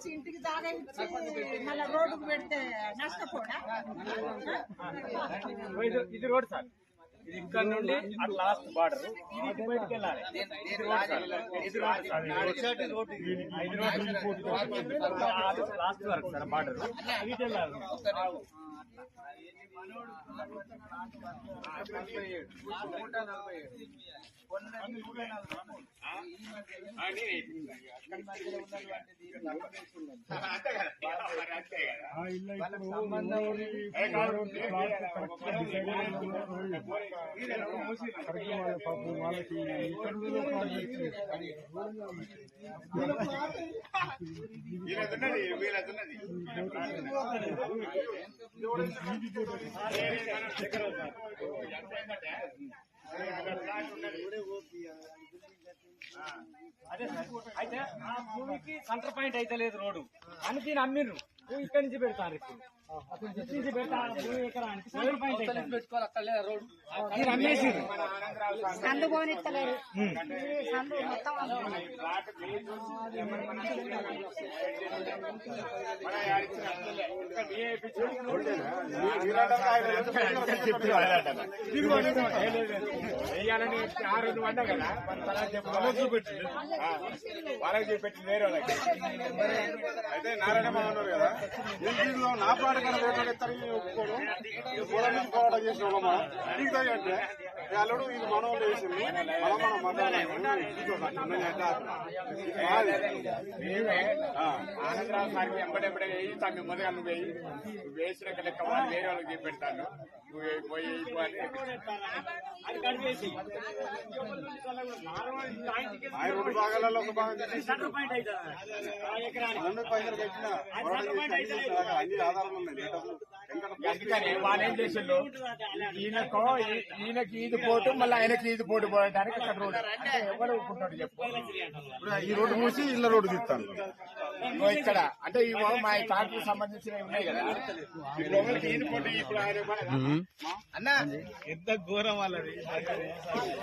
ఇచ్చి ఇంటికి జాగా ఇచ్చి మళ్ళీ రోడ్డుకు పెడితే నష్టపోడా? ఇది రోడ్ సార్, ఇది ఇక్కడ నుండి అటు లాస్ట్ బార్డర్, ఇది బయటకు వెళ్ళాలి. లాస్ట్ వరకు సార్ బార్డర్ ఇటు వెళ్ళాలి. వాళ్ళకి అదే సార్, అయితే ఆ భూమికి సెంటర్ పాయింట్ అయితే లేదు రోడ్డు అని దీన్ని అమ్మిర్రు. ఇక్కడి నుంచి పెడతారు, సెంటర్ పాయింట్ దీన్ని అమ్మేసి సందు పోనిస్తలేరు. సందు మొత్తం వేయాలని 6 వంట కదా చూపెట్టింది, వాళ్ళకి చూపెట్టింది వేరే వాళ్ళకి. అయితే నారాయణ అన్నారు కదా, దీంట్లో నా పాట కన్నా రేట్లు ఒప్పుకోవడం పోరాటం చేసిన నీకు అంటే అల్లుడు ఇది మనం వేసింది మనం ఆనందరావు సార్కి ఎంబడెంబడే వేయి తను మొదగా నువ్వు వేయి, నువ్వు వేసినాక లెక్క వాళ్ళు వేరే వాళ్ళకి చూపెడతాను, నువ్వు పోయి రెండు భాగాలలో ఒక భాగం రెండు పైసలు కట్టిన అన్ని ఆధారాలు ఉన్నాయి. అందుకని వాళ్ళు ఏం చేసిండు, ఈయనకి ఈది పోటు మళ్ళీ ఆయనకి ఈది పోటు పోయడానికి అక్కడ రోడ్డు ఎవరు ఊరుకుంటాడు చెప్పు. ఈ రోడ్డు మూసి ఇళ్ళ రోడ్డు తీస్తాను ఇక్కడ అంటే మా తాటకు సంబంధించినవి ఉన్నాయి కదా, ఇప్పుడు ఈది పోటు ఇప్పుడు ఆయన అన్న ఎంత ఘోరం వాళ్ళది.